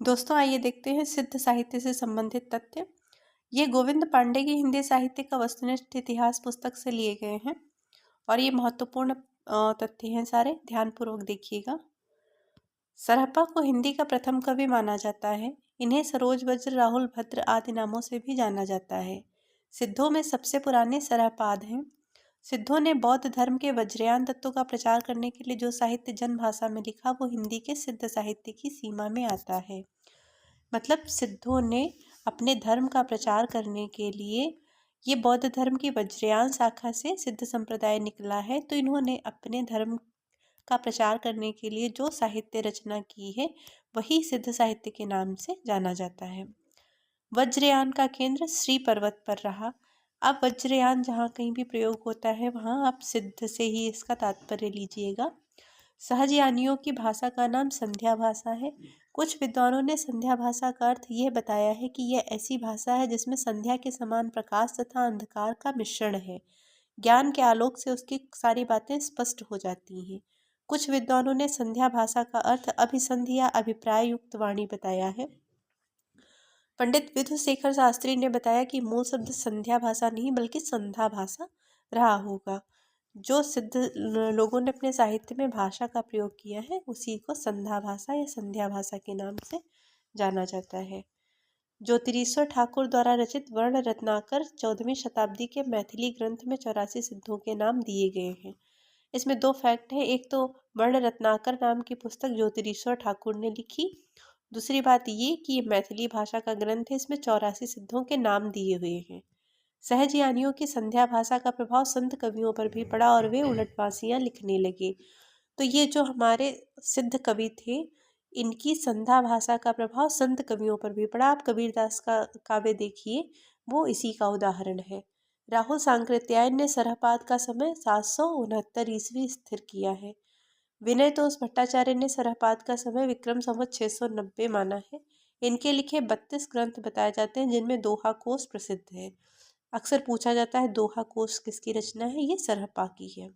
दोस्तों आइए देखते हैं सिद्ध साहित्य से संबंधित तथ्य। ये गोविंद पांडे की हिंदी साहित्य का वस्तुनिष्ठ इतिहास पुस्तक से लिए गए हैं और ये महत्वपूर्ण तथ्य हैं सारे, ध्यानपूर्वक देखिएगा। सरहप्पा को हिंदी का प्रथम कवि माना जाता है। इन्हें सरोज वज्र, राहुल भद्र आदि नामों से भी जाना जाता है। सिद्धों में सबसे पुराने सरहपाद हैं। सिद्धों ने बौद्ध धर्म के वज्रयान तत्वों का प्रचार करने के लिए जो साहित्य जन भाषा में लिखा वो हिंदी के सिद्ध साहित्य की सीमा में आता है। मतलब सिद्धों ने अपने धर्म का प्रचार करने के लिए, ये बौद्ध धर्म की वज्रयान शाखा से सिद्ध संप्रदाय निकला है, तो इन्होंने अपने धर्म का प्रचार करने के लिए जो साहित्य रचना की है वही सिद्ध साहित्य के नाम से जाना जाता है। वज्रयान का केंद्र श्री पर्वत पर रहा। अब वज्रयान जहाँ कहीं भी प्रयोग होता है वहाँ आप सिद्ध से ही इसका तात्पर्य लीजिएगा। सहजयानियों की भाषा का नाम संध्या भाषा है। कुछ विद्वानों ने संध्या भाषा का अर्थ यह बताया है कि यह ऐसी भाषा है जिसमें संध्या के समान प्रकाश तथा अंधकार का मिश्रण है। ज्ञान के आलोक से उसकी सारी बातें स्पष्ट हो जाती हैं। कुछ विद्वानों ने संध्या भाषा का अर्थ अभिसंधि या अभिप्राय युक्त वाणी बताया है। पंडित विधुशेखर शास्त्री ने बताया कि मूल शब्द संध्या भाषा नहीं बल्कि संध्या भाषा रहा होगा। जो सिद्ध लोगों ने अपने साहित्य में भाषा का प्रयोग किया है उसी को संध्या भाषा या संध्या भाषा के नाम से जाना जाता है। ज्योतिरीश्वर ठाकुर द्वारा रचित वर्ण रत्नाकर 14वीं शताब्दी के मैथिली ग्रंथ में 84 सिद्धों के नाम दिए गए हैं। इसमें दो फैक्ट है। एक तो वर्ण रत्नाकर नाम की पुस्तक ज्योतिरीश्वर ठाकुर ने लिखी। दूसरी बात ये कि ये मैथिली भाषा का ग्रंथ है, इसमें 84 सिद्धों के नाम दिए हुए हैं। सहजयानियों की संध्या भाषा का प्रभाव संत कवियों पर भी पड़ा और वे उलटवासियाँ लिखने लगे। तो ये जो हमारे सिद्ध कवि थे, इनकी संध्या भाषा का प्रभाव संत कवियों पर भी पड़ा। आप कबीरदास का काव्य देखिए, वो इसी का उदाहरण है। राहुल सांकृत्यायन ने सरहपाद का समय 769 ईस्वी स्थिर किया है। विनय तोष भट्टाचार्य ने सरहपाद का समय विक्रम संवत 690 माना है। इनके लिखे 32 ग्रंथ बताए जाते हैं जिनमें दोहा कोश प्रसिद्ध है। अक्सर पूछा जाता है दोहा कोश किसकी रचना है, ये सरहप्पा की है।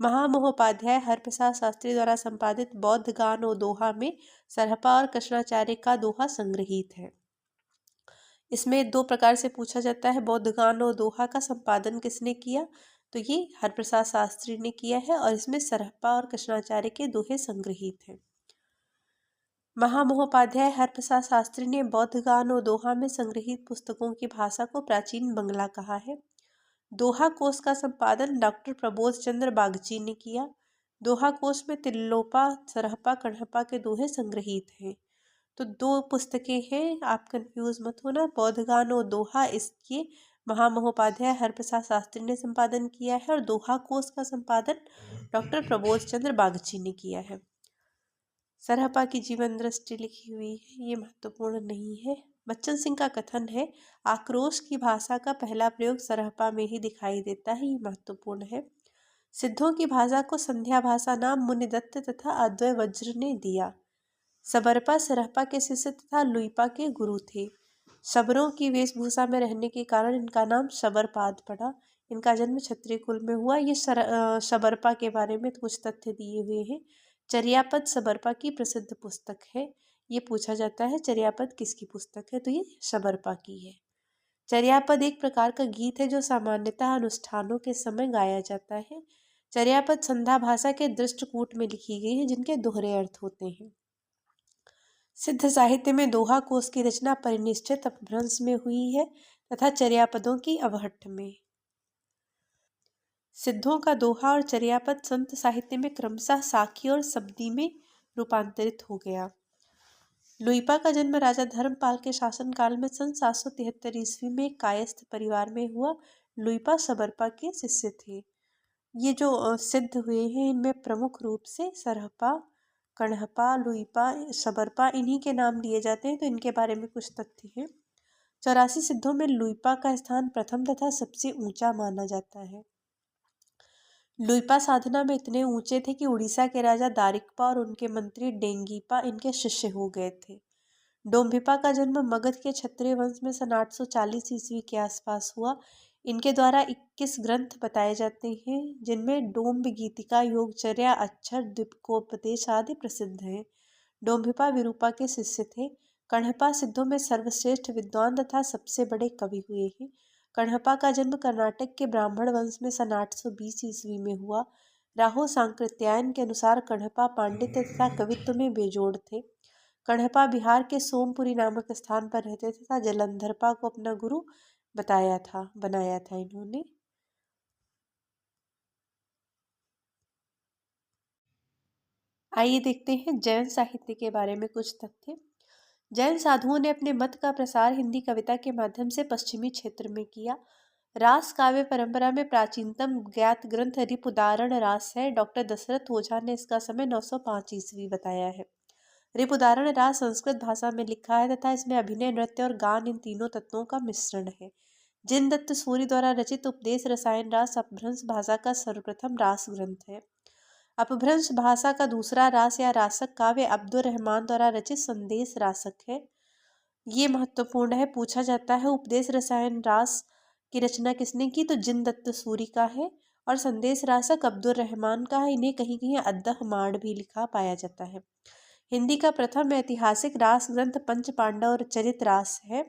महामहोपाध्याय हरप्रसाद शास्त्री द्वारा संपादित बौद्ध गान और दोहा में सरहप्पा और कृष्णाचार्य का दोहा संग्रहित है। इसमें दो प्रकार से पूछा जाता है, बौद्ध गान और दोहा का संपादन किसने किया, तो ये हरप्रसाद शास्त्री ने किया है और इसमें सरहप्पा और कृष्णाचार्य के दोहे संग्रहित हैं। महामहोपाध्याय हरप्रसाद शास्त्री ने बौद्ध गान और दोहा में संग्रहित पुस्तकों की भाषा को प्राचीन बंगला कहा है। दोहा कोश का संपादन डॉक्टर प्रबोध चंद्र बागची ने किया। दोहा कोश में तिल्लोपा, सरहप्पा, कण्हप्पा के दोहे संग्रहित हैं। तो दो पुस्तकें हैं, आप कंफ्यूज मत होना। बौद्ध गान और दोहा इसके महामहोपाध्याय हरप्रसाद शास्त्री ने संपादन किया है और दोहा कोश का संपादन डॉक्टर प्रबोध चंद्र बागची ने किया है। सरहप्पा की जीवन दृष्टि लिखी हुई है, ये महत्वपूर्ण नहीं है। बच्चन सिंह का कथन है, आक्रोश की भाषा का पहला प्रयोग सरहप्पा में ही दिखाई देता है, ये महत्वपूर्ण है। सिद्धों की भाषा को संध्या भाषा नाम मुनिदत्त तथा अद्वय वज्र ने दिया। सबरपा सरहप्पा के शिष्य तथा लुइपा के गुरु थे। शबरों की वेशभूषा में रहने के कारण इनका नाम शबरपाद पड़ा। इनका जन्म क्षत्रिय कुल में हुआ। ये शबरपा के बारे में कुछ तथ्य दिए हुए हैं। चर्यापद शबरपा की प्रसिद्ध पुस्तक है। ये पूछा जाता है चर्यापद किसकी पुस्तक है, तो ये शबरपा की है। चर्यापद एक प्रकार का गीत है जो सामान्यतः अनुष्ठानों के समय गाया जाता है। चर्यापद संध्या भाषा के दृष्टकूट में लिखी गई है जिनके दोहरे अर्थ होते हैं। सिद्ध साहित्य में दोहा कोश की रचना परिनिष्ठित अपभ्रंश में हुई है तथा चर्यापदों की अवहट्ठ में। सिद्धों का दोहा और चर्यापद संत साहित्य में क्रमशः साखी और शब्दी में रूपांतरित हो गया। लुइपा का जन्म राजा धर्मपाल के शासनकाल में सन 773 ईस्वी में एक कायस्थ परिवार में हुआ। लुइपा शबरपा के शिष्य थे। ये जो सिद्ध हुए हैं इनमें प्रमुख रूप से सरहप्पा, कण्हप्पा, लुइपा, शबरपा इन्हीं के नाम लिए जाते हैं, तो इनके बारे में कुछ तथ्य हैं। 84 सिद्धों में लुइपा का स्थान प्रथम तथा सबसे ऊंचा माना जाता है। लुइपा साधना में इतने ऊंचे थे कि उड़ीसा के राजा दारिकपा और उनके मंत्री डेंगीपा इनके शिष्य हो गए थे। डोम्भिपा का जन्म मगध के क्षत्रिय वंश में सन 840 ईस्वी के आसपास हुआ। इनके द्वारा 21 ग्रंथ बताए जाते हैं जिनमें डोम्ब गीतिका, योगचर्या, अक्षर, द्वीपकोपदेश आदि प्रसिद्ध हैं। डोम्भिपा विरूपा के शिष्य थे। कण्हपा सिद्धों में सर्वश्रेष्ठ विद्वान तथा सबसे बड़े कवि हुए हैं। कण्हपा का जन्म कर्नाटक के ब्राह्मण वंश में सन 820 ईस्वी में हुआ। राहो सांकृत्यायन के अनुसार कण्हपा पांडित्य तथा कवित्व में बेजोड़ थे। कण्हपा बिहार के सोमपुरी नामक स्थान पर रहते थे तथा जलंधरपा को अपना गुरु बनाया था इन्होंने। आइए देखते हैं जैन साहित्य के बारे में कुछ तथ्य। जैन साधुओं ने अपने मत का प्रसार हिंदी कविता के माध्यम से पश्चिमी क्षेत्र में किया। रास काव्य परंपरा में प्राचीनतम ज्ञात ग्रंथ रिपुदारण रास है। डॉक्टर दशरथ ओझा ने इसका समय 905 ईस्वी बताया है। रिपुदारण रास संस्कृत भाषा में लिखा है तथा इसमें अभिनय, नृत्य और गान इन तीनों तत्वों का मिश्रण है। जिनदत्त सूरि द्वारा रचित उपदेश रसायन रास अपभ्रंश भाषा का सर्वप्रथम रास ग्रंथ है। अपभ्रंश भाषा का दूसरा रास या रासक काव्य अब्दुर रहमान द्वारा रचित संदेश रासक है। ये महत्वपूर्ण है। पूछा जाता है उपदेश रसायन रास की रचना किसने की, तो जिनदत्त सूरि का है और संदेश रासक अब्दुर रहमान का है। इन्हें कहीं कहीं अद्दह माड़ भी लिखा पाया जाता है। हिंदी का प्रथम ऐतिहासिक रास ग्रंथ पंच पांडव चरित रास है।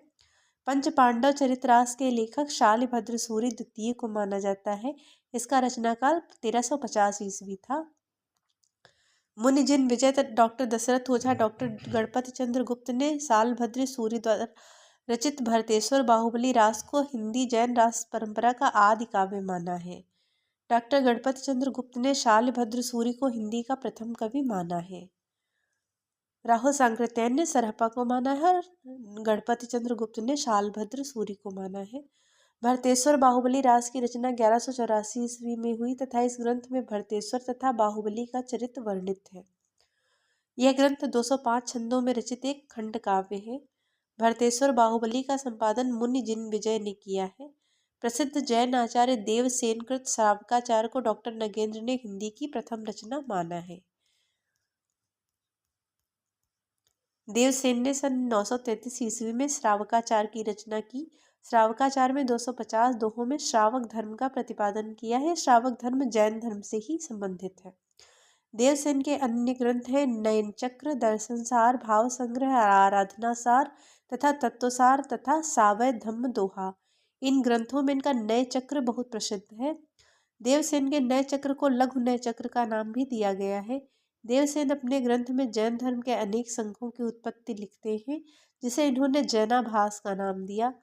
पंच पांडव चरित रास के लेखक शालिभद्र सूरि द्वितीय को माना जाता है। इसका रचनाकाल 1350 ईस्वी था। मुनि जिन विजय डॉक्टर दशरथ ओझा, डॉक्टर गणपति चंद्र गुप्त ने शालभद्र सूरि द्वारा रचित भरतेश्वर बाहुबली रास को हिंदी जैन रास परंपरा का आदि काव्य माना है। डॉक्टर गणपति चंद्र गुप्त ने शालभद्र सूरि को हिंदी का प्रथम कवि माना है। राहो सांकृत्यायन ने सरहपा को माना है और गणपति चंद्र गुप्त ने शालभद्र सूरि को माना है। भरतेश्वर बाहुबली रास की रचना 1184 ईस्वी में हुई तथा इस ग्रंथ में भरतेश्वर तथा बाहुबली का चरित्र वर्णित है। यह ग्रंथ 205 छंदों में रचित एक खंड काव्य है। भरतेश्वर बाहुबली का संपादन मुनि जिन विजय ने किया है। प्रसिद्ध जैन आचार्य देवसेन कृत श्रावकाचार्य को डॉक्टर नगेंद्र ने हिंदी की प्रथम रचना माना है। देवसेन ने सन 933 ईस्वी में श्रावकाचार की रचना की। श्रावकाचार में 250 दोहों में श्रावक धर्म का प्रतिपादन किया है। श्रावक धर्म जैन धर्म से ही संबंधित है। देवसेन के अन्य ग्रंथ हैं नयन चक्र, दर्शनसार, भाव संग्रह, आराधनासार तथा तत्वसार तथा सावय धम्म दोहा। इन ग्रंथों में इनका नय चक्र बहुत प्रसिद्ध है। देवसेन के नय चक्र को लघु नय चक्र का नाम भी दिया गया है। देवसेन अपने ग्रंथ में जैन धर्म के अनेक संघों की उत्पत्ति लिखते हैं, जिसे इन्होंने जैनाभास का नाम दिया।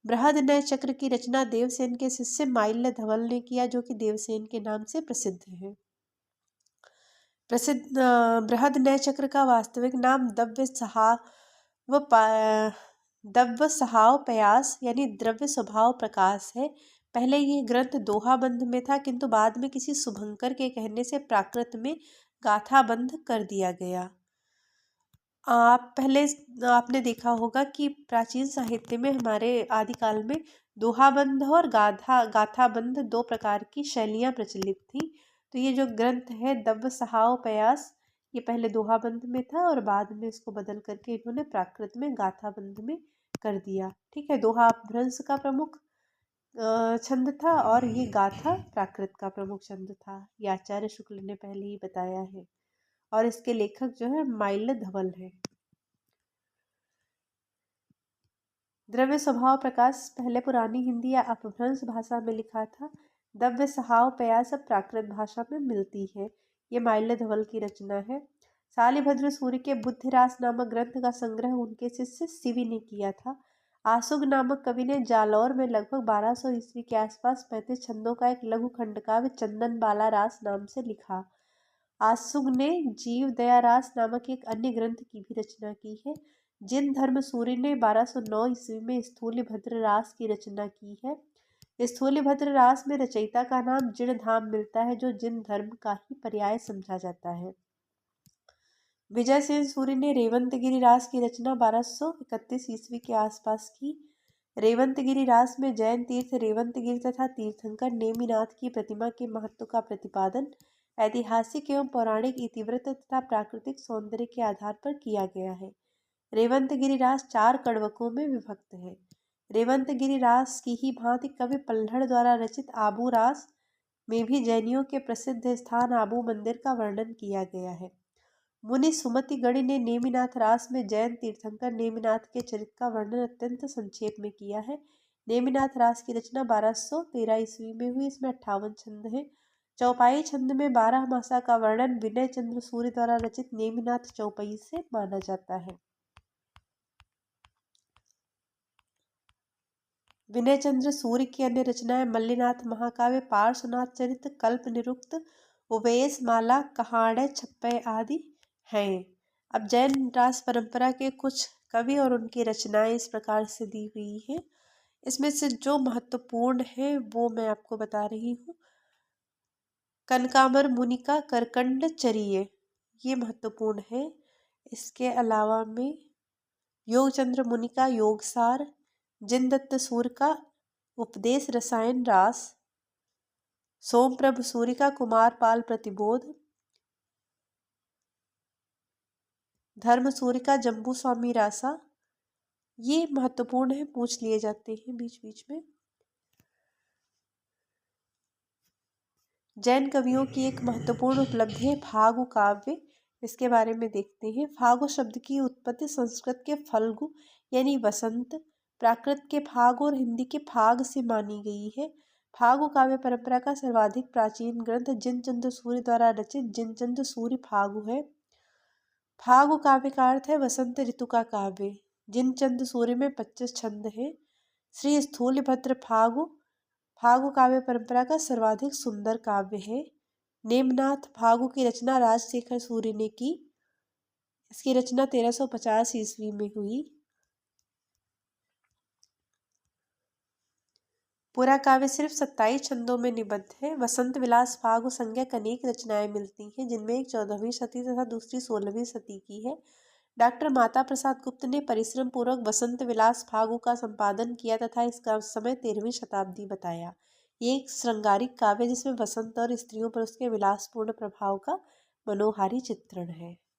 बृहद नय चक्र की रचना देवसेन के शिष्य माल्य धवल ने किया, जो कि देवसेन के नाम से प्रसिद्ध है। प्रसिद्ध बृहद नय चक्र का वास्तविक नाम दव्य सहाव पयास यानी द्रव्य स्वभाव प्रकाश है। पहले ये ग्रंथ दोहाबंध में था, किंतु बाद में किसी शुभंकर के कहने से प्राकृत में गाथाबंध कर दिया गया। आपने देखा होगा कि प्राचीन साहित्य में हमारे आदिकाल में दोहाबंध और गाथाबंध दो प्रकार की शैलियाँ प्रचलित थी। तो ये जो ग्रंथ है दव्य सहाव पयास, ये पहले दोहाबंध में था और बाद में इसको बदल करके इन्होंने प्राकृत में गाथाबंध में कर दिया। ठीक है, दोहा अपभ्रंश का प्रमुख छंद था और ये गाथा प्राकृत का प्रमुख छंद था। ये आचार्य शुक्ल ने पहले ही बताया है और इसके लेखक जो है माल्य धवल है। द्रव्य स्वभाव प्रकाश पहले पुरानी हिंदी या अपभ्रंश भाषा में लिखा था। दव्य सहाव पयास अब प्राकृत भाषा में मिलती है। ये माल्य धवल की रचना है। शालिभद्र सूरि के बुद्धिरास नामक ग्रंथ का संग्रह उनके शिष्य शिवी ने किया था। आसुग नामक कवि ने जालौर में लगभग 1200 ईस्वी के आसपास 35 छंदों का एक लघु खंड काव्य चंदन बाला रास नाम से लिखा। आसुग ने जीव दया रास नामक एक अन्य ग्रंथ की भी रचना की है। जिन धर्म सूरि ने 1209 ईस्वी में स्थूलिभद्र रास की रचना की है। स्थूलिभद्र रास में रचयिता का नाम जिण धाम मिलता है, जो जिन धर्म का ही पर्याय समझा जाता है। विजय सेन सूरि ने रेवंतगिरी रास की रचना 1231 ईस्वी के आसपास की। रेवंतगिरी रास में जैन तीर्थ रेवंतगिरी तथा तीर्थंकर नेमिनाथ की प्रतिमा के महत्व का प्रतिपादन ऐतिहासिक एवं पौराणिक इतिवृत्त तथा प्राकृतिक सौंदर्य के आधार पर किया गया है। रेवंतगिरी रास 4 कड़वकों में विभक्त है। रेवंतगिरी रास की ही भांति कवि पल्हड़ द्वारा रचित आबू रास में भी जैनियों के प्रसिद्ध स्थान आबू मंदिर का वर्णन किया गया है। मुनि सुमति गणि ने नेमिनाथ रास में जैन तीर्थंकर नेमिनाथ के चरित्र का वर्णन अत्यंत संक्षेप में किया है। नेमिनाथ रास की रचना 1213 ईस्वी में हुई। इसमें 58 छंद हैं। चौपाई छंद में 12 मासा का वर्णन विनय चंद्र सूर्य द्वारा रचित नेमिनाथ चौपाई से माना जाता है। विनय चंद्र सूर्य की अन्य रचनाएं मल्लिनाथ महाकाव्य, पार्श्वनाथ चरित, कल्प निरुक्त, उवेश माला, कहाड़े छप्पे आदि हैं। अब जैन रास परंपरा के कुछ कवि और उनकी रचनाएं इस प्रकार से दी हुई हैं। इसमें से जो महत्वपूर्ण है वो मैं आपको बता रही हूँ। कनकामर मुनि का करकंड चरिये, ये महत्वपूर्ण है। इसके अलावा में योगचंद्र मुनि का योगसार, जिनदत्त सूर्य का उपदेश रसायन रास, सोमप्रभ सूर्य का कुमारपाल प्रतिबोध, धर्म सूर्य का जम्बू स्वामी रासा, ये महत्वपूर्ण है, पूछ लिए जाते हैं बीच बीच में। जैन कवियों की एक महत्वपूर्ण उपलब्धि है फागु काव्य। इसके बारे में देखते हैं। फागु शब्द की उत्पत्ति संस्कृत के फल्गु यानी वसंत, प्राकृत के फाग और हिंदी के फाग से मानी गई है। फागु काव्य परंपरा का सर्वाधिक प्राचीन ग्रंथ जिनचंद्र सूर्य द्वारा रचित जिनचंद्र सूर्य फागु है। फागु काव्य का अर्थ है वसंत ऋतु का काव्य। जिनचंद्र सूर्य में 25 छंद हैं। श्री स्थूलभद्र फागु फागु काव्य परंपरा का सर्वाधिक सुंदर काव्य है। नेमनाथ फागु की रचना राजशेखर सूर्य ने की। इसकी रचना 1350 ईस्वी में हुई। पूरा काव्य सिर्फ 27 छंदों में निबद्ध है। वसंत विलास फागु संज्ञक अनेक रचनाएं मिलती हैं, जिनमें एक 14वीं शती तथा दूसरी 16वीं शती की है। डॉक्टर माता प्रसाद गुप्त ने परिश्रम पूर्वक वसंत विलास फागु का संपादन किया तथा इसका समय 13वीं शताब्दी बताया। ये एक श्रृंगारिक काव्य जिसमें वसंत और स्त्रियों पर उसके विलासपूर्ण प्रभाव का मनोहारी चित्रण है।